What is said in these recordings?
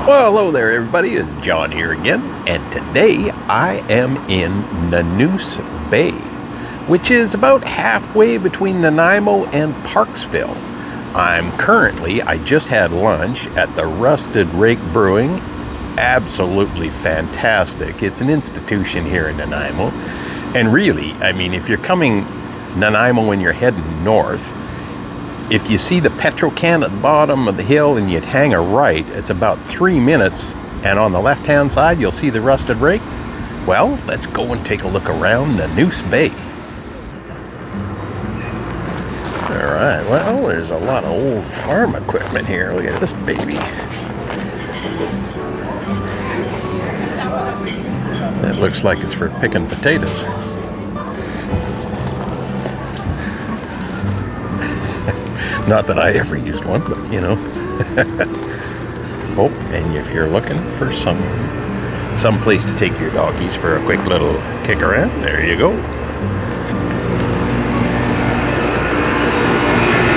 Well, hello there everybody, it's John here again, and today I am in Nanoose Bay, which is about halfway between Nanaimo and Parksville. I just had lunch at the Rusted Rake Brewing. Absolutely fantastic. It's an institution here in Nanaimo, and really, I mean, if you're coming Nanaimo and you're heading north, if you see the petrol can at the bottom of the hill and you'd hang a right, it's about 3 minutes, and on the left hand side you'll see the Rusted Rake. Well, let's go and take a look around Nanoose Bay. Alright, well, there's a lot of old farm equipment here. Look at this baby. It looks like it's for picking potatoes. Not that I ever used one, but you know. Oh, and if you're looking for some place to take your doggies for a quick little kick around, there you go.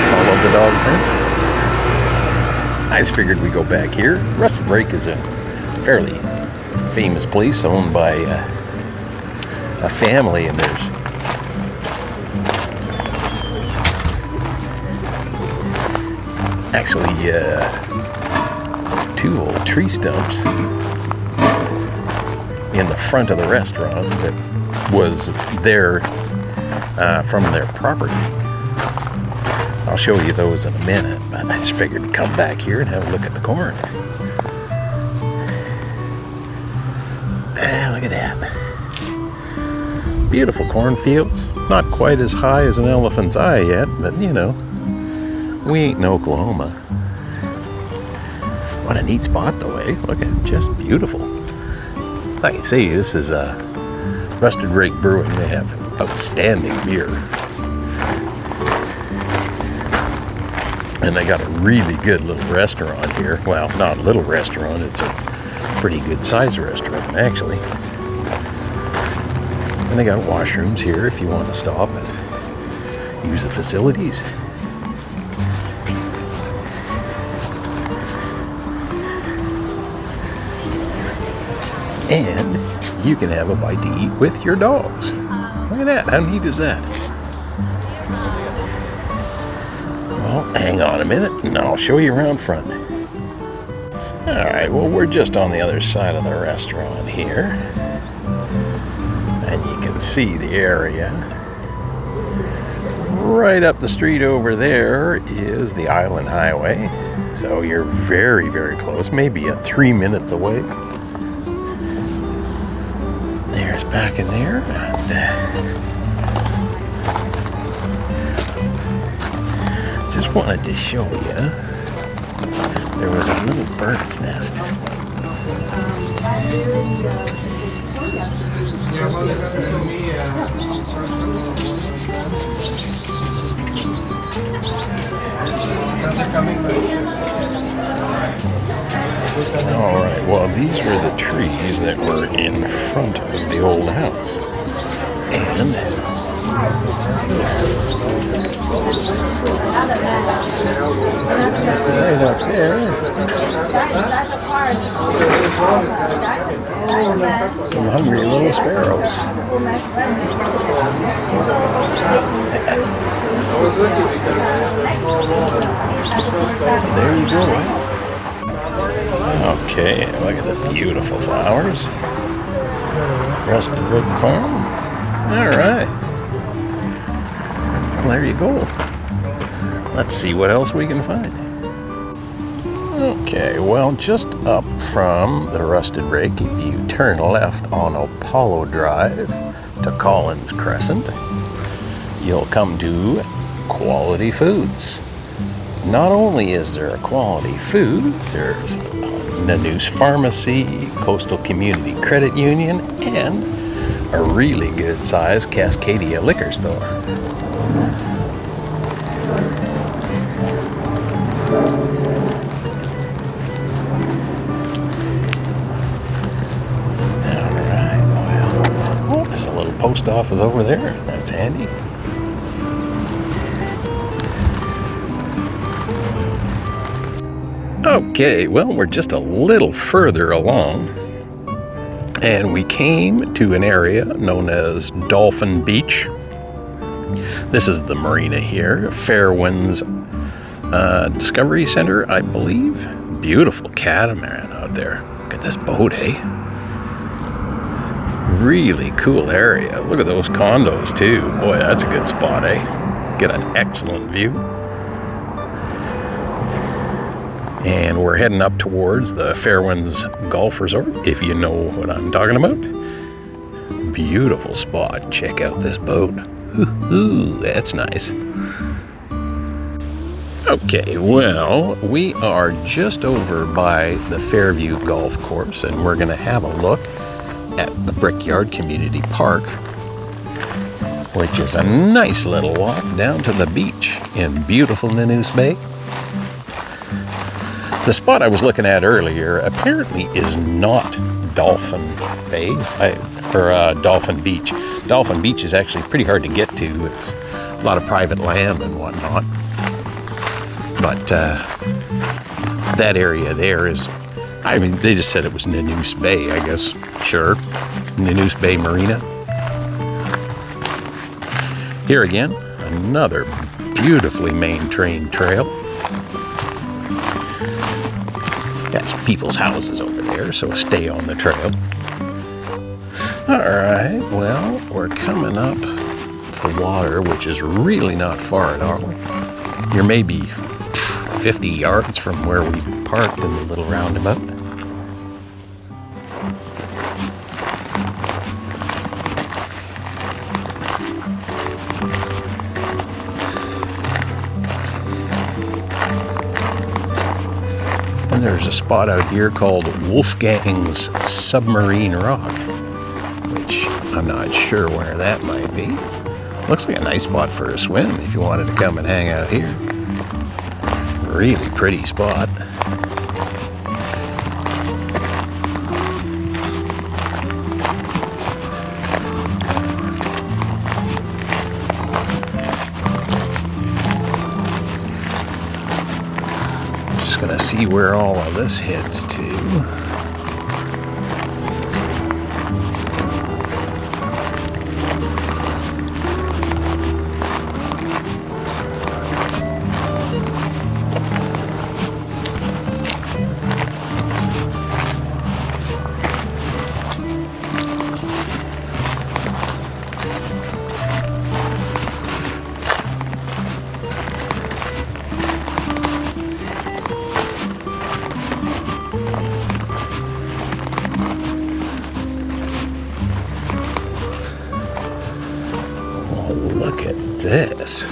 Follow the dog prints. I just figured we'd go back here. Rusted Rake is a fairly famous place owned by a family, and there's actually two old tree stumps in the front of the restaurant that was there from their property. I'll show you those in a minute, but I just figured to come back here and have a look at the corn. Look at that. Beautiful cornfields. Not quite as high as an elephant's eye yet, but you know, we ain't in Oklahoma. What a neat spot though, eh? Look at it, just beautiful. Like I say, this is Rusted Rake Brewing. They have outstanding beer. And they got a really good little restaurant here. Well, not a little restaurant, it's a pretty good sized restaurant actually. And they got washrooms here if you want to stop and use the facilities. And you can have a bite to eat with your dogs. Look at that, how neat is that? Well, hang on a minute and I'll show you around front. Alright, well, we're just on the other side of the restaurant here. And you can see the area. Right up the street over there is the Island Highway. So you're very, very close, maybe 3 minutes away. There's back in there. And just wanted to show you, there was a little bird's nest. Alright, well, these were the trees that were in front of the old house. And right up there, some hungry little sparrows. There you go. Okay, look at the beautiful flowers. Rusted Rake Farm. Alright. Well, there you go. Let's see what else we can find. Okay, well, just up from the Rusted Rake, if you turn left on Apollo Drive to Collins Crescent, you'll come to Quality Foods. Not only is there a Quality Foods, there's Nanoose Pharmacy, Coastal Community Credit Union, and a really good sized Cascadia liquor store. Alright, well, oh, there's a little post office over there. That's handy. Okay, well, we're just a little further along, and we came to an area known as Dolphin Beach. This is the marina here, Fairwinds Discovery Center, I believe. Beautiful catamaran out there. Look at this boat, eh? Really cool area. Look at those condos too. Boy, that's a good spot, eh? Get an excellent view. And we're heading up towards the Fairwinds Golf Resort, if you know what I'm talking about. Beautiful spot. Check out this boat. Ooh, that's nice. Okay, well, we are just over by the Fairview Golf Course, and we're going to have a look at the Brickyard Community Park, which is a nice little walk down to the beach in beautiful Nanoose Bay. The spot I was looking at earlier apparently is not Dolphin Bay, or Dolphin Beach. Dolphin Beach is actually pretty hard to get to. It's a lot of private land and whatnot. But that area there is, I mean, they just said it was Nanoose Bay, I guess. Sure, Nanoose Bay Marina. Here again, another beautifully maintained trail. Got some people's houses over there, so stay on the trail. Alright, well, we're coming up to the water, which is really not far at all. You're maybe 50 yards from where we parked in the little roundabout. And there's a spot out here called Wolfgang's Submarine Rock, which I'm not sure where that might be. Looks like a nice spot for a swim if you wanted to come and hang out here. Really pretty spot. Just gonna see where all of this heads to. Look at this.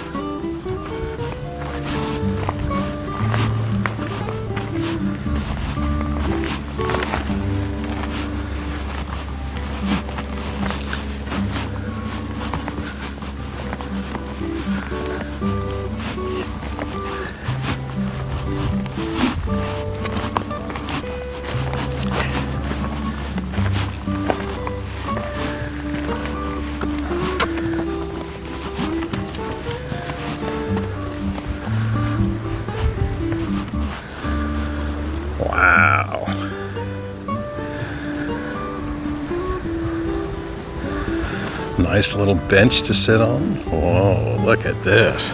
Wow. Nice little bench to sit on. Whoa, look at this.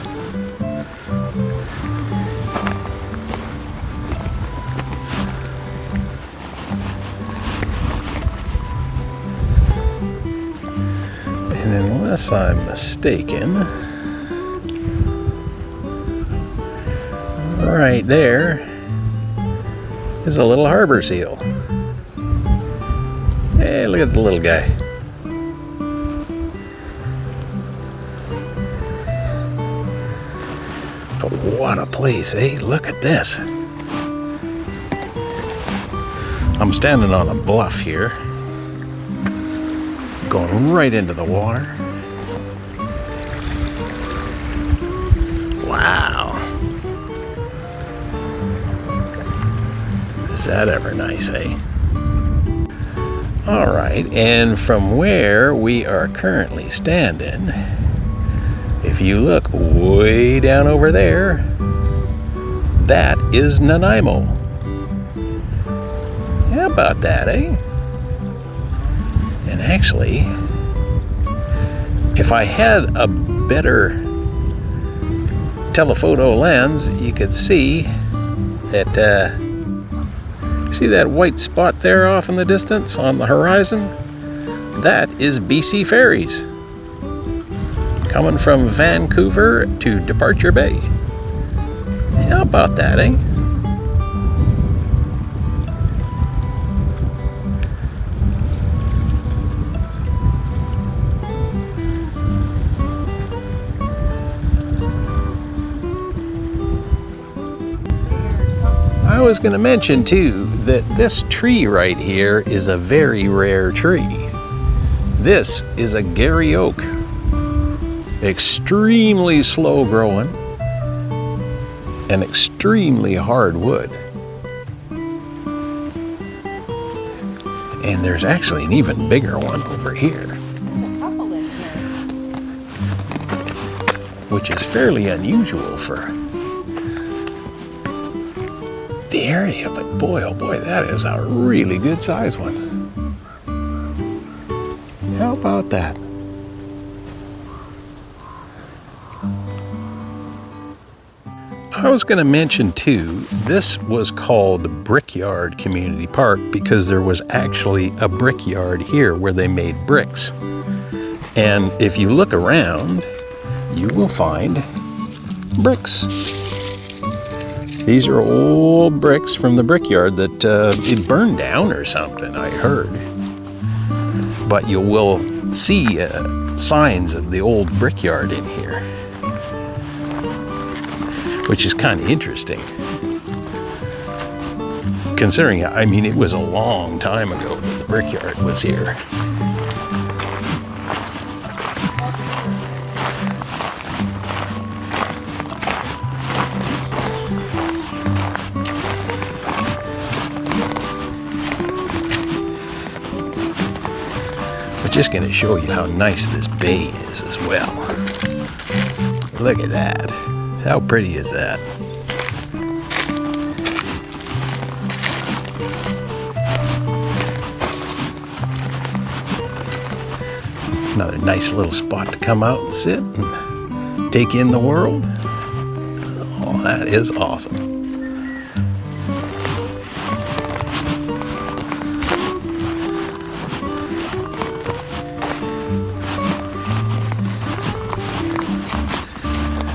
And unless I'm mistaken, right there is a little harbor seal. Hey, look at the little guy. But what a place, eh? Look at this. I'm standing on a bluff here, going right into the water. Wow. Is that ever nice, eh? All right, and from where we are currently standing, if you look way down over there, that is Nanaimo. How about that, eh? And actually, if I had a better telephoto lens, you could see that, see that white spot there off in the distance on the horizon? That is BC Ferries, coming from Vancouver to Departure Bay. How about that, eh? I was going to mention too that this tree right here is a very rare tree. This is a Gary oak. Extremely slow growing and extremely hard wood. And there's actually an even bigger one over here, which is fairly unusual for the area, but boy, oh boy, that is a really good size one. How about that? I was going to mention too, this was called Brickyard Community Park because there was actually a brickyard here where they made bricks. And if you look around, you will find bricks. These are old bricks from the brickyard that it burned down or something, I heard. But you will see signs of the old brickyard in here, which is kind of interesting. Considering, I mean, it was a long time ago that the brickyard was here. Just going to show you how nice this bay is as well. Look at that. How pretty is that? Another nice little spot to come out and sit and take in the world. Oh, that is awesome.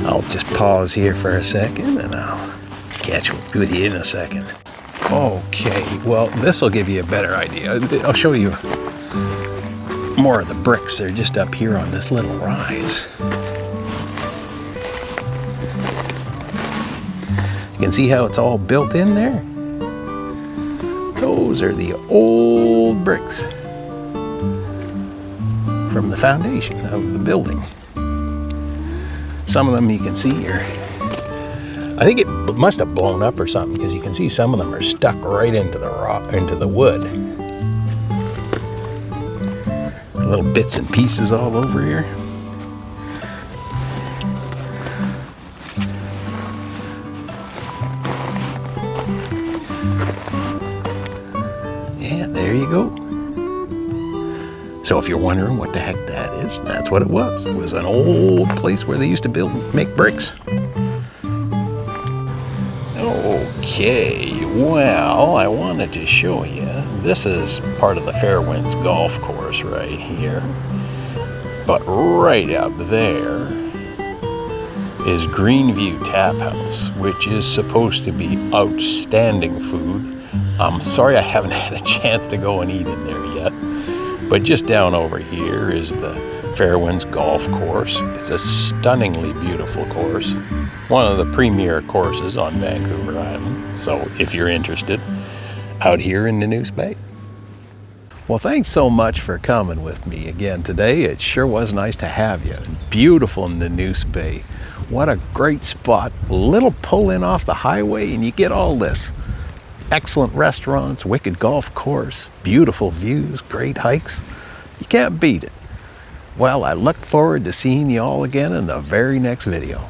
I'll just pause here for a second and I'll catch up with you in a second. Okay, well, this will give you a better idea. I'll show you more of the bricks. They're just up here on this little rise. You can see how it's all built in there? Those are the old bricks from the foundation of the building. Some of them you can see here. I think it must have blown up or something because you can see some of them are stuck right into the rock, into the wood. Little bits and pieces all over here. And there you go. So if you're wondering what the heck that is, that's what it was. It was an old place where they used to make bricks. Okay, well, I wanted to show you. This is part of the Fairwinds golf course right here. But right up there is Greenview Tap House, which is supposed to be outstanding food. I'm sorry I haven't had a chance to go and eat in there yet. But just down over here is the Fairwinds Golf Course. It's a stunningly beautiful course. One of the premier courses on Vancouver Island. So if you're interested, out here in Nanoose Bay. Well, thanks so much for coming with me again today. It sure was nice to have you. Beautiful Nanoose Bay. What a great spot. A little pull in off the highway and you get all this. Excellent restaurants, wicked golf course, beautiful views, great hikes. You can't beat it. Well, I look forward to seeing you all again in the very next video.